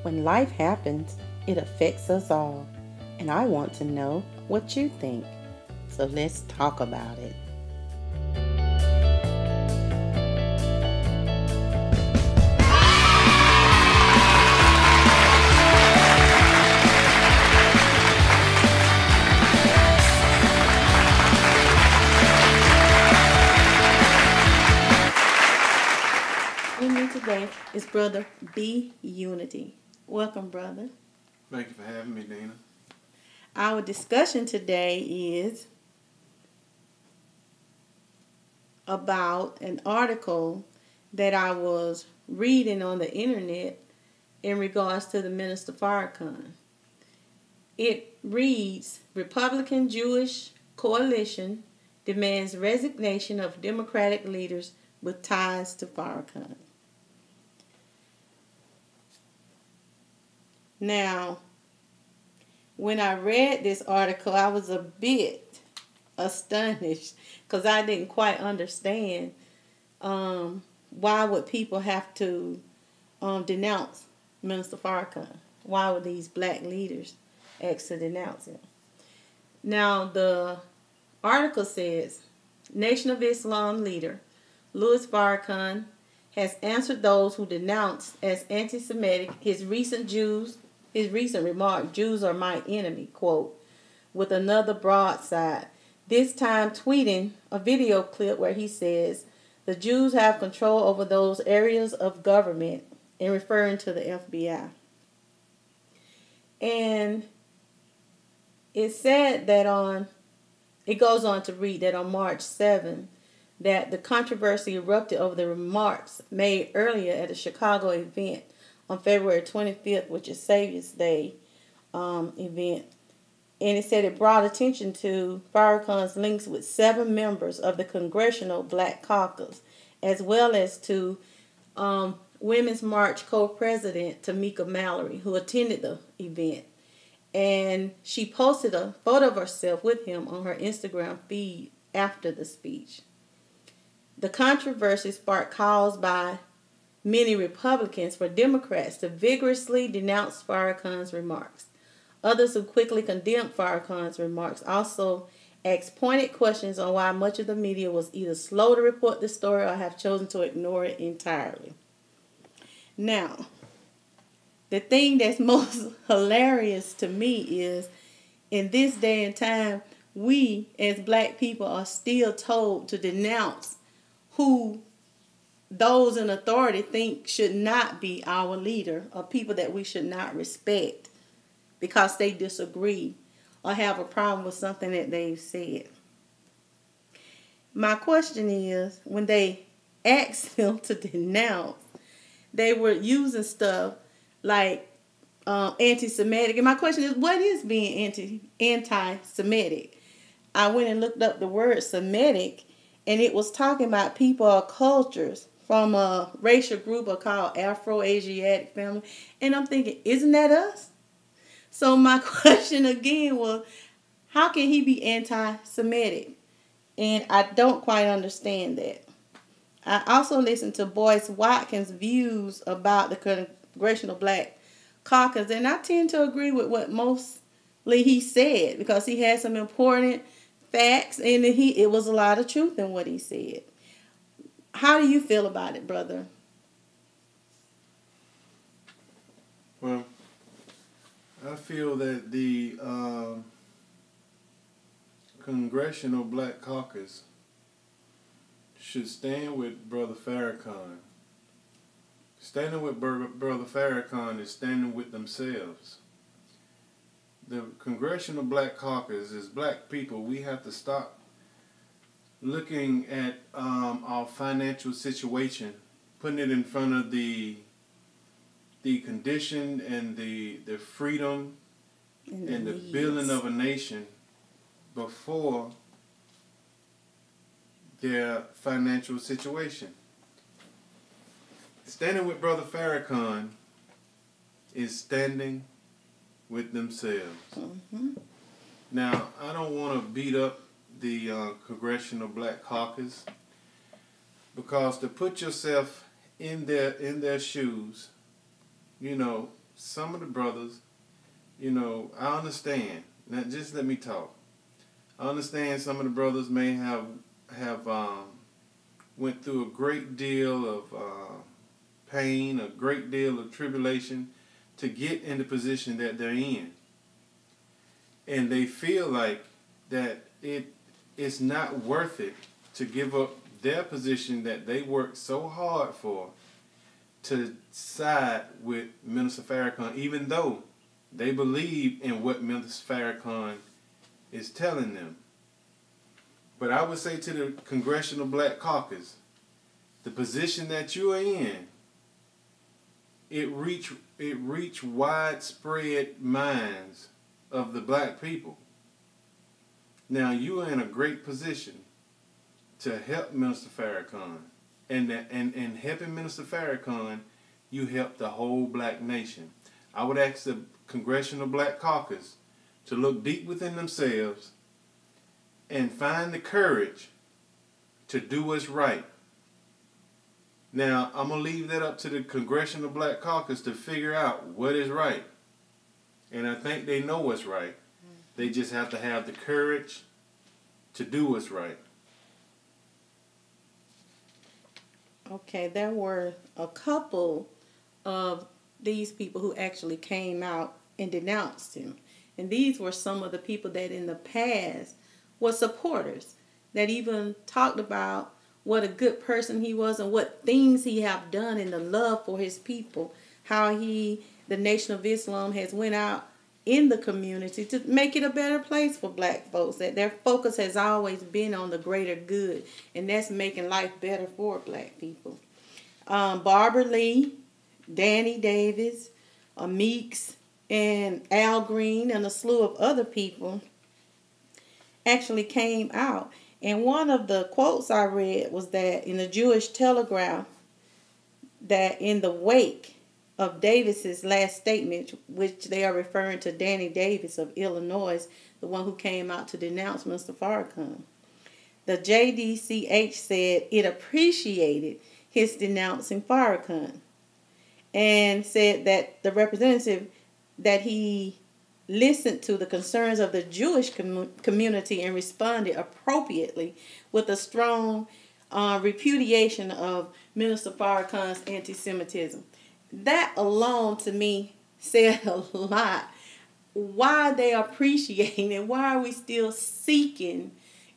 When life happens, it affects us all, and I want to know what you think. So let's talk about it. With me today is Brother B Unity. Welcome, brother. Thank you for having me, Dana. Our discussion today is about an article that I was reading on the internet in regards to the Minister Farrakhan. It reads, Republican Jewish Coalition demands resignation of Democratic leaders with ties to Farrakhan. Now, when I read this article, I was a bit astonished because I didn't quite understand why would people have to denounce Minister Farrakhan? Why would these black leaders ask to denounce him? Now, the article says, Nation of Islam leader Louis Farrakhan has answered those who denounce as anti-Semitic his recent remark, Jews are my enemy, quote, with another broadside, this time tweeting a video clip where he says, the Jews have control over those areas of government, and referring to the FBI. And it said that it goes on to read that on March 7, that the controversy erupted over the remarks made earlier at a Chicago event on February 25th, which is Savior's Day event. And it said it brought attention to Farrakhan's links with 7 members of the Congressional Black Caucus, as well as to Women's March co-president Tamika Mallory, who attended the event. And she posted a photo of herself with him on her Instagram feed after the speech. The controversy sparked calls by many Republicans for Democrats to vigorously denounce Farrakhan's remarks. Others who quickly condemned Farrakhan's remarks also asked pointed questions on why much of the media was either slow to report the story or have chosen to ignore it entirely. Now, the thing that's most hilarious to me is, in this day and time, we as black people are still told to denounce who those in authority think should not be our leader, or people that we should not respect because they disagree or have a problem with something that they've said. My question is, when they asked them to denounce, they were using stuff like anti-Semitic. And my question is, what is being anti-Semitic? I went and looked up the word Semitic, and it was talking about people or cultures from a racial group called Afro-Asiatic family. And I'm thinking, isn't that us? So my question again was, how can he be anti-Semitic? And I don't quite understand that. I also listened to Boyce Watkins' views about the Congressional Black Caucus, and I tend to agree with what mostly he said, because he had some important facts, and it was a lot of truth in what he said. How do you feel about it, brother? Well, I feel that the Congressional Black Caucus should stand with Brother Farrakhan. Standing with Brother Farrakhan is standing with themselves. The Congressional Black Caucus, as black people, we have to stop looking at our financial situation, putting it in front of the condition and the freedom and the building of a nation before their financial situation. Standing with Brother Farrakhan is standing with themselves. Mm-hmm. Now, I don't want to beat up the Congressional Black Caucus, because to put yourself in their shoes, you know, some of the brothers, I understand. Now, just let me talk. I understand some of the brothers may have went through a great deal of pain, a great deal of tribulation to get in the position that they're in. And they feel like that it's not worth it to give up their position that they worked so hard for to side with Minister Farrakhan, even though they believe in what Minister Farrakhan is telling them. But I would say to the Congressional Black Caucus, the position that you are in, it reach widespread minds of the black people. Now you are in a great position to help Minister Farrakhan, and helping Minister Farrakhan, you help the whole black nation. I would ask the Congressional Black Caucus to look deep within themselves and find the courage to do what's right. Now, I'm going to leave that up to the Congressional Black Caucus to figure out what is right. And I think they know what's right. They just have to have the courage to do what's right. Okay, there were a couple of these people who actually came out and denounced him. And these were some of the people that in the past were supporters, that even talked about what a good person he was and what things he have done in the love for his people, how the Nation of Islam has went out in the community to make it a better place for black folks, that their focus has always been on the greater good, and that's making life better for black people. Barbara Lee, Danny Davis, Meeks, and Al Green, and a slew of other people actually came out. And one of the quotes I read was that in the Jewish Telegraph, that in the wake of Davis's last statement, which they are referring to Danny Davis of Illinois, the one who came out to denounce Mr. Farrakhan, the JDCH said it appreciated his denouncing Farrakhan and said that the representative, that he listened to the concerns of the Jewish community and responded appropriately with a strong repudiation of Minister Farrakhan's anti-Semitism. That alone to me said a lot. Why they appreciating and why are we still seeking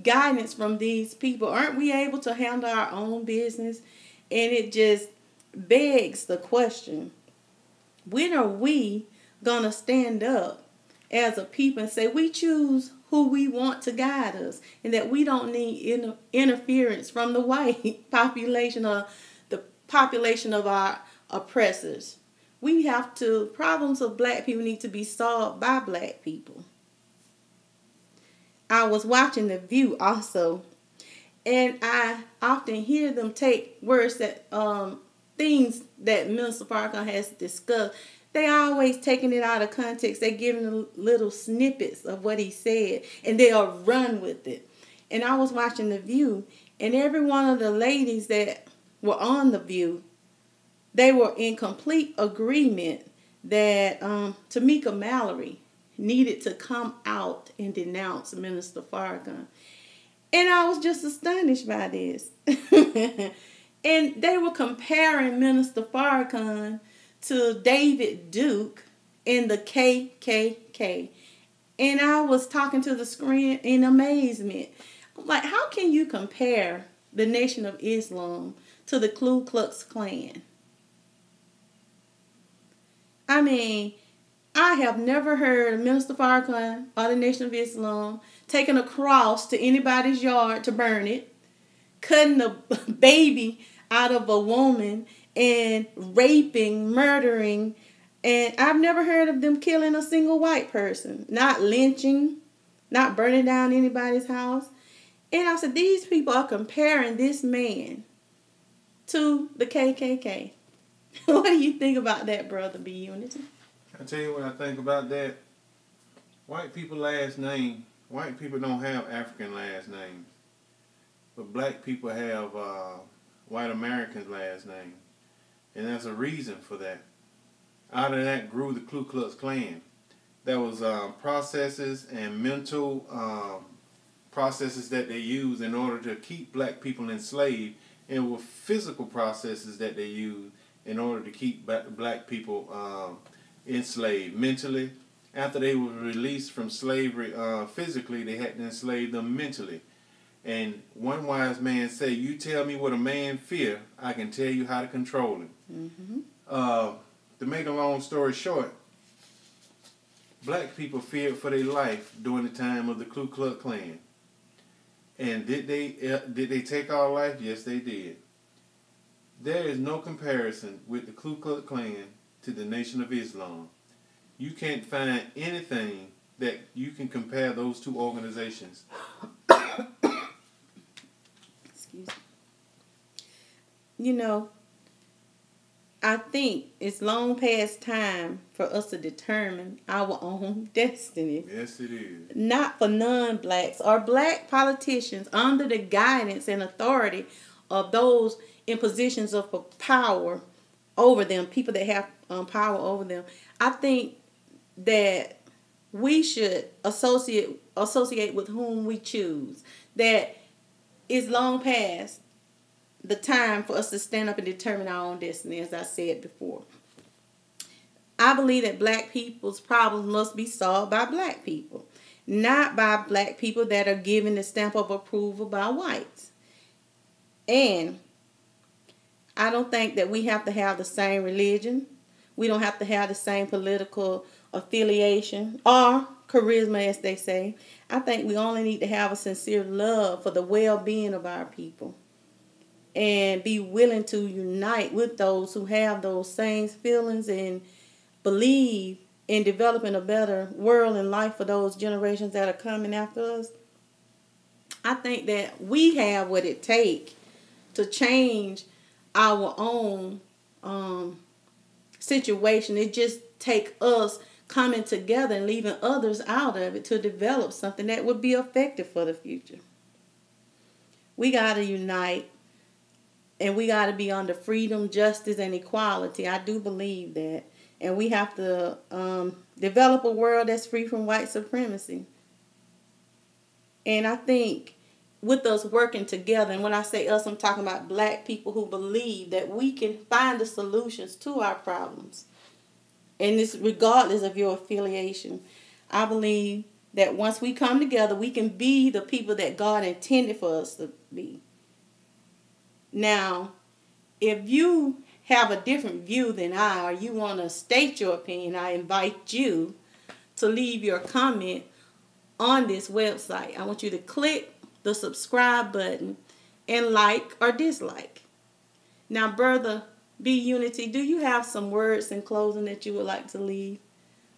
guidance from these people? Aren't we able to handle our own business? And it just begs the question, when are we going to stand up as a people and say we choose who we want to guide us, and that we don't need interference from the white population or the population of our oppressors? Problems of black people need to be solved by black people. I was watching The View also, and I often hear them take words that, things that Minister Farrakhan has discussed, they always taking it out of context. They're giving little snippets of what he said, and they'll run with it. And I was watching The View, and every one of the ladies that were on The View, they were in complete agreement that Tamika Mallory needed to come out and denounce Minister Farrakhan. And I was just astonished by this. And they were comparing Minister Farrakhan to David Duke in the KKK. And I was talking to the screen in amazement. I'm like, how can you compare the Nation of Islam to the Ku Klux Klan? I mean, I have never heard of Minister Farrakhan or the Nation of Islam taking a cross to anybody's yard to burn it, cutting a baby out of a woman, and raping, murdering, and I've never heard of them killing a single white person, not lynching, not burning down anybody's house. And I said, these people are comparing this man to the KKK. What do you think about that, Brother B Unity? I tell you what I think about that. White people don't have African last names, but black people have white Americans last names, and there's a reason for that. Out of that grew the Ku Klux Klan. There was processes and mental processes that they used in order to keep black people enslaved, and were physical processes that they used in order to keep black people enslaved mentally. After they were released from slavery physically, they had to enslave them mentally. And one wise man said, "You tell me what a man fear, I can tell you how to control him." Mm-hmm. To make a long story short, black people feared for their life during the time of the Ku Klux Klan. And did they take our life? Yes, they did. There is no comparison with the Ku Klux Klan to the Nation of Islam. You can't find anything that you can compare those two organizations. Excuse me. You know, I think it's long past time for us to determine our own destiny. Yes, it is. Not for non-blacks or black politicians under the guidance and authority of those in positions of power over them, people that have power over them. I think that we should associate with whom we choose. That it's long past the time for us to stand up and determine our own destiny, as I said before. I believe that black people's problems must be solved by black people, not by black people that are given the stamp of approval by whites. And I don't think that we have to have the same religion. We don't have to have the same political affiliation or charisma, as they say. I think we only need to have a sincere love for the well-being of our people and be willing to unite with those who have those same feelings and believe in developing a better world and life for those generations that are coming after us. I think that we have what it takes to change our own situation. It just takes us coming together and leaving others out of it to develop something that would be effective for the future. We got to unite, and we got to be under freedom, justice, and equality. I do believe that. And we have to develop a world that's free from white supremacy. And I think with us working together, and when I say us, I'm talking about black people who believe that we can find the solutions to our problems. And this regardless of your affiliation. I believe that once we come together, we can be the people that God intended for us to be. Now, if you have a different view than I, or you want to state your opinion, I invite you to leave your comment on this website. I want you to click the subscribe button and like or dislike. Now, Brother B Unity, do you have some words in closing that you would like to leave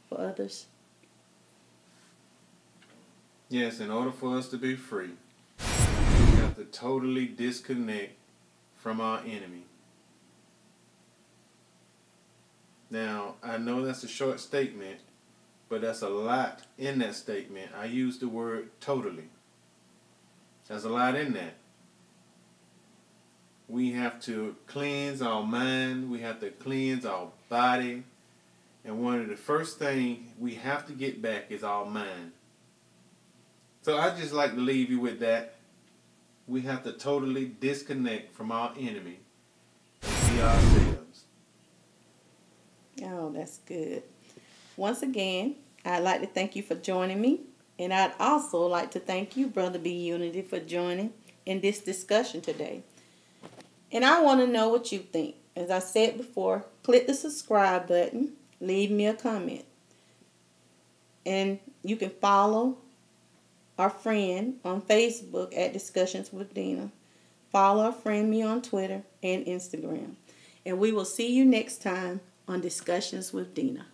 for others? Yes, in order for us to be free, we have to totally disconnect from our enemy. Now, I know that's a short statement, but that's a lot in that statement. I use the word totally. There's a lot in that. We have to cleanse our mind. We have to cleanse our body. And one of the first things we have to get back is our mind. So I just like to leave you with that. We have to totally disconnect from our enemy and be ourselves. Oh, that's good. Once again, I'd like to thank you for joining me. And I'd also like to thank you, Brother B Unity, for joining in this discussion today. And I want to know what you think. As I said before, click the subscribe button, leave me a comment. And you can follow our friend on Facebook at Discussions with Dina. Follow or friend me on Twitter and Instagram. And we will see you next time on Discussions with Dina.